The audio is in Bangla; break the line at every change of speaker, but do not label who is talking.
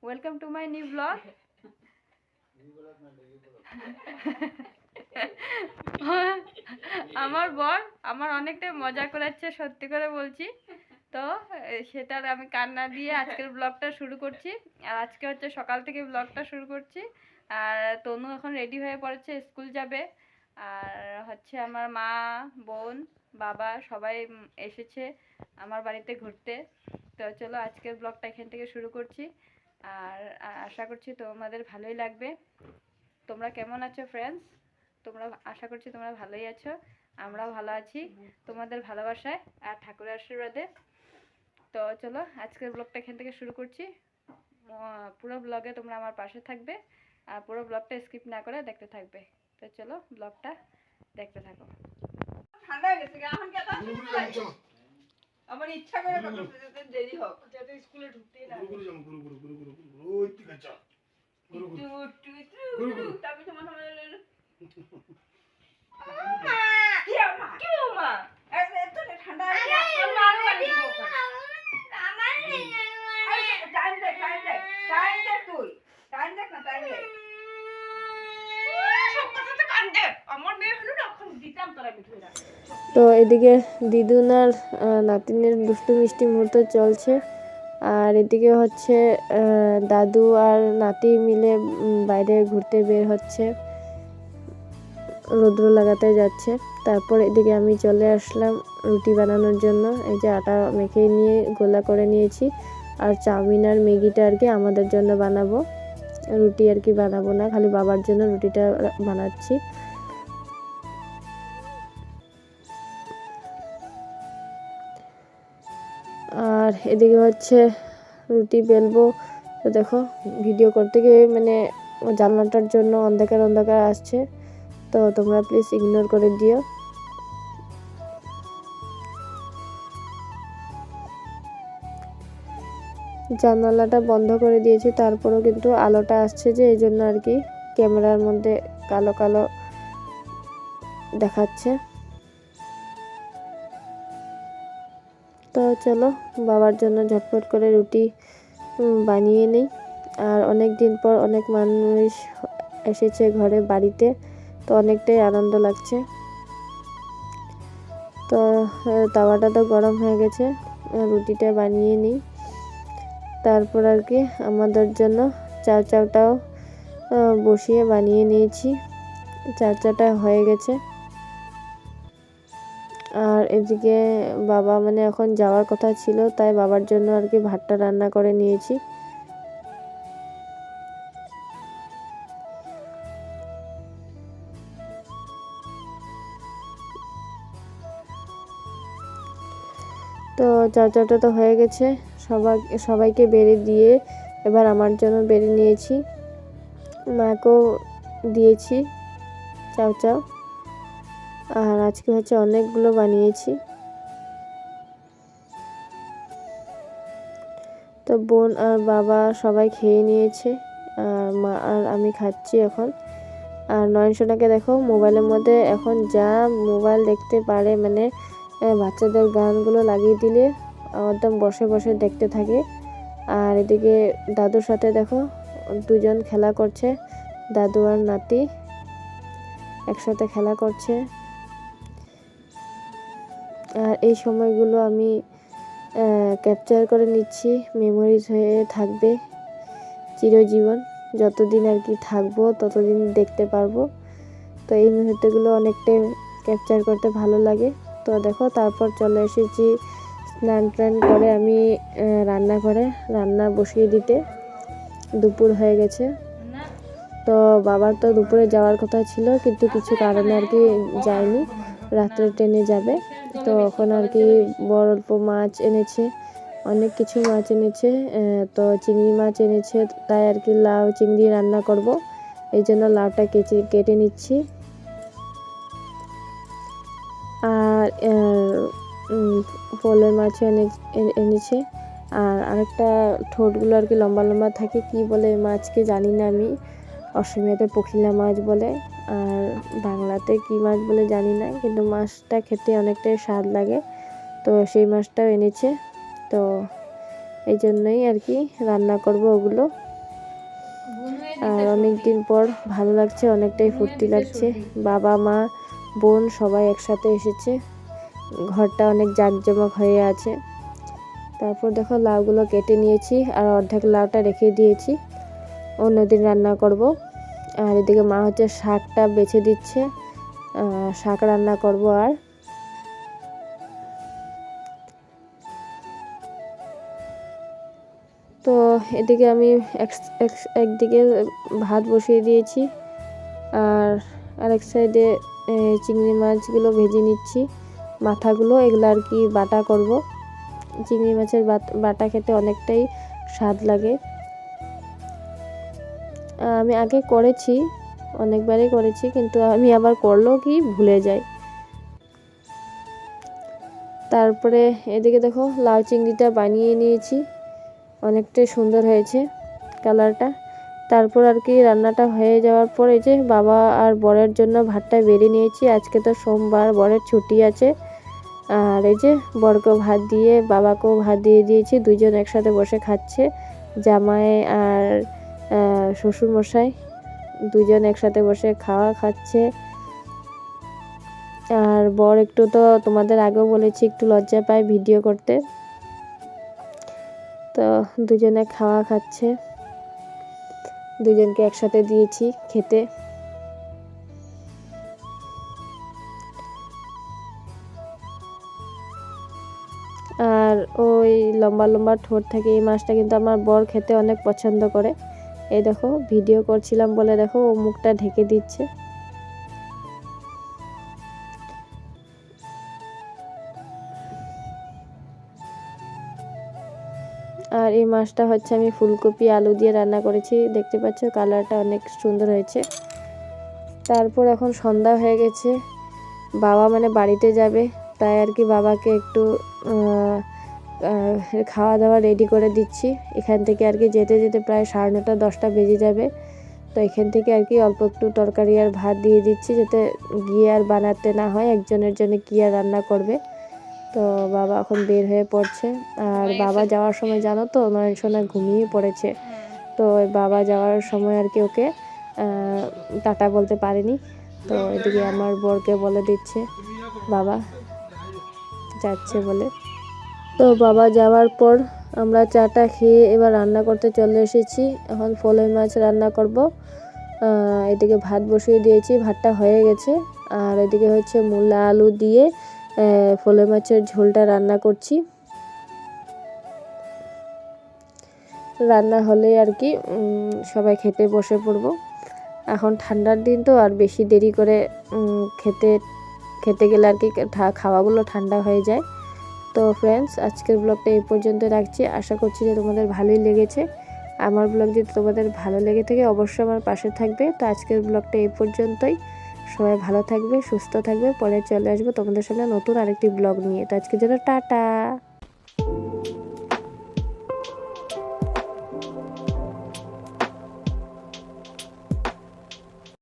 Welcome to my new blog. আমার বর আমার অনেকটাই মজা করাচ্ছে, সত্যি করে বলছি। তো সেটার আমি কান্না দিয়ে আজকের ব্লগটা শুরু করছি। আর আজকে হচ্ছে সকাল থেকে ব্লগটা শুরু করছি। আর তনু এখন রেডি হয়ে পড়েছে, স্কুল যাবে। আর হচ্ছে আমার মা, বোন, বাবা সবাই এসেছে আমার বাড়িতে ঘুরতে। তো চলো আজকের ব্লগটা এখান থেকে শুরু করছি। আর আশা করছি তোমাদের ভালোই লাগবে। তোমরা কেমন আছো ফ্রেন্ডস? তোমরা আশা করছি তোমরা ভালোই আছো, আমরাও ভালো আছি তোমাদের ভালোবাসায় আর ঠাকুরের আশীর্বাদে। তো চলো আজকের ব্লগটা এখান থেকে শুরু করছি। পুরো ব্লগে তোমরা আমার পাশে থাকবে আর পুরো ব্লগটা স্কিপ না করে দেখতে থাকবে। তো চলো ব্লগটা দেখতে থাকো। ঠান্ডা হয়ে গেছে এখন কি আমার ইচ্ছা করে করতে দেরি হোক যাতে স্কুলে ঢুকতেই না গুরু ওই ঠিক আছে গুরু তবে তোমার কি মা এত ঠান্ডা তো এদিকে দিদুনার নাতিনের দুষ্টু মিষ্টি মুহূর্ত চলছে। আর এদিকে হচ্ছে দাদু আর নাতি মিলে বাইরে ঘুরতে বের হচ্ছে, রৌদ্র লাগাতে যাচ্ছে। তারপর এদিকে আমি চলে আসলাম রুটি বানানোর জন্য। এই যে আটা মেখে নিয়ে গোলা করে নিয়েছি। আর চাউমিন আর ম্যাগিটা আর কি আমাদের জন্য বানাবো, রুটি আর কি বানাবো না, খালি বাবার জন্য রুটিটা বানাচ্ছি। আর এদিকে হচ্ছে রুটি বেলবো। তো দেখো ভিডিও করতে গিয়ে মানে জানলাটার জন্য অন্ধকার অন্ধকার আসছে, তো তোমরা প্লিজ ইগনোর করে দিও। জানালাটা বন্ধ করে দিয়েছি, তারপরেও কিন্তু আলোটা আসছে যে এই জন্য আর কি ক্যামেরার মধ্যে কালো কালো দেখাচ্ছে। তো চলো বাবার জন্য ঝটপট করে রুটি বানিয়ে নিই। আর অনেক দিন পর অনেক মানুষ এসেছে ঘরে বাড়িতে, তো অনেকটাই আনন্দ লাগছে। তো তাওয়াটা তো গরম হয়ে গেছে, রুটিটা বানিয়ে নিই। তারপর আর কি আমাদের জন্য চাউটাও বসিয়ে বানিয়ে নিয়েছি, চাউটা হয়ে গেছে। আর এদিকে বাবা মানে এখন যাওয়ার কথা ছিল, তাই বাবার জন্য আর কি ভাতটা রান্না করে নিয়েছি। তো চাউটা তো হয়ে গেছে, সবাইকে বেড়ে দিয়ে এবার আমার জন্য বেড়ে নিয়েছি, মাকেও দিয়েছি চাউ। আর আজকে হচ্ছে অনেকগুলো বানিয়েছি। তো বোন আর বাবা সবাই খেয়ে নিয়েছে, আর মা আর আমি খাচ্ছি এখন। আর নয়নসোনাকে দেখো মোবাইলের মধ্যে এখন যা মোবাইল দেখতে পারে, মানে বাচ্চাদের গানগুলো লাগিয়ে দিলে একদম বসে বসে দেখতে থাকে। আর এদিকে দাদুর সাথে দেখো দুজন খেলা করছে, দাদু আর নাতি একসাথে খেলা করছে। আর এই সময়গুলো আমি ক্যাপচার করে নিচ্ছি, মেমোরিজ হয়ে থাকবে চিরজীবন। যতদিন আর কি থাকবো ততদিন দেখতে পারবো। তো এই মুহূর্তগুলো অনেকটাই ক্যাপচার করতে ভালো লাগে। তো দেখো তারপর চলে এসেছি স্নান টান করে আমি রান্না বসিয়ে দিতে। দুপুর হয়ে গেছে। তো বাবার তো দুপুরে যাওয়ার কথা ছিল, কিন্তু কিছু কারণে আর কি যায়নি, রাত্রে ট্রেনে যাবে। তো এখন আর কি বড় অল্প মাছ এনেছে, অনেক কিছু মাছ এনেছে। তো চিংড়ি মাছ এনেছে, তাই আর কি লাউ চিংড়ি রান্না করব। এই জন্য লাউটা কেটে নিচ্ছি। আর ফলের মাছ এনেছে। আর আরেকটা ঠোঁটগুলো আর কি লম্বা লম্বা থাকে, কি বলে মাছকে জানি না আমি, অসমীয়াতে পখিলা মাছ বলে, আর বাংলাতে কি মাছ বলে জানি না, কিন্তু মাছটা খেতে অনেকটাই স্বাদ লাগে। তো সেই মাছটাও এনেছে, তো এই জন্যই আর কি রান্না করব ওগুলো।
আর অনেক দিন পর ভালো লাগছে, অনেকটাই ফুর্তি লাগছে। বাবা মা বোন সবাই একসাথে এসেছে, ঘরটা অনেক জাঁকজমক হয়ে আছে। তারপর দেখো লাউগুলো কেটে নিয়েছি আর অর্ধেক লাউটা রেখে দিয়েছি, অন্যদিন রান্না করব। আর এদিকে মা হচ্ছে শাকটা বেছে দিচ্ছে, শাক রান্না করব। আর তো এদিকে আমি একদিকে ভাত বসিয়ে দিয়েছি আর আরেক সাইডে চিংড়ি মাছগুলো ভেজে নিচ্ছি, মাথাগুলো এগুলো আর কি বাটা করব। চিংড়ি মাছের বাটা খেতে অনেকটাই স্বাদ লাগে। আমি আগে করেছি, অনেকবারই করেছি, কিন্তু আমি আবার করলেও কি ভুলে যাই। তারপরে এদিকে দেখো লাউ চিংড়িটা বানিয়ে নিয়েছি, অনেকটাই সুন্দর হয়েছে কালারটা। তারপর আর কি রান্নাটা হয়ে যাওয়ার পর এই যে বাবা আর বরের জন্য ভাতটা বেড়ে নিয়েছি। আজকে তো সোমবার, বরের ছুটি আছে। আর এই যে বরকেও ভাত দিয়ে বাবাকেও ভাত দিয়ে দিয়েছি, দুজন একসাথে বসে খাচ্ছে। জামাই আর শ্বশুরমশাই দুজন একসাথে বসে খাচ্ছে। আর বর একটু তো তোমাদের আগেও বলেছি একটু লজ্জা পায় ভিডিও করতে, তো দুজনে খাচ্ছে, দুজনকে একসাথে দিয়েছি খেতে। আর ওই লম্বা লম্বা ঠোঁট থাকে এই মাছটা কিন্তু আমার বর খেতে অনেক পছন্দ করে। এই দেখো ভিডিও করছিলাম বলে দেখো ও মুখটা ঢেকে দিচ্ছে। আর এই মাছটা হচ্ছে আমি ফুলকপি আলু দিয়ে রান্না করেছি, দেখতে পাচ্ছ কালারটা অনেক সুন্দর হয়েছে। তারপর এখন সন্ধ্যা হয়ে গেছে, বাবা মানে বাড়িতে যাবে, তাই আর কি বাবাকে একটু খাওয়া দাওয়া রেডি করে দিচ্ছি। এখান থেকে আর কি যেতে যেতে প্রায় 9:30 10টা বেজে যাবে। তো এখান থেকে আর কি অল্প একটু তরকারি আর ভাত দিয়ে দিচ্ছি, যাতে গিয়ে আর বানাতে না হয়, একজনের জন্য কি আর রান্না করবে। তো বাবা এখন বের হয়ে পড়ছে। আর বাবা যাওয়ার সময় জানো তো নয়নসোনা ঘুমিয়ে পড়েছে, তো বাবা যাওয়ার সময় আর কি ওকে টাটা বলতে পারেনি। তো এদিকে আমার বরকে বলে দিচ্ছে বাবা যাচ্ছে বলে। তো বাবা যাওয়ার পর আমরা চাটা খেয়ে এবার রান্না করতে চলে এসেছি। এখন ফলই মাছ রান্না করব। এদিকে ভাত বসিয়ে দিয়েছি, ভাতটা হয়ে গেছে। আর এদিকে হচ্ছে মূলা আলু দিয়ে ফলই মাছের ঝোলটা রান্না করছি। রান্না হলে আর কি সবাই খেতে বসে পড়বো। এখন ঠান্ডার দিন তো আর বেশি দেরি করে খেতে গেলে আর কি খাওয়াগুলো ঠান্ডা হয়ে যায়। তো ফ্রেন্ডস, আজকের ব্লগটা এই পর্যন্ত রাখছি। আশা করছি যে তোমাদের ভালোই লেগেছে। আমার ব্লগ যদি তোমাদের ভালো লেগে থাকে অবশ্যই আমার পাশে থাকবে। তো আজকের ব্লগটা এই পর্যন্তই। সবাই ভালো থাকবে, সুস্থ থাকবে। পরে চলে আসবো তোমাদের সামনে নতুন আরেকটি ব্লগ নিয়ে। তো আজকের জন্য টাটা।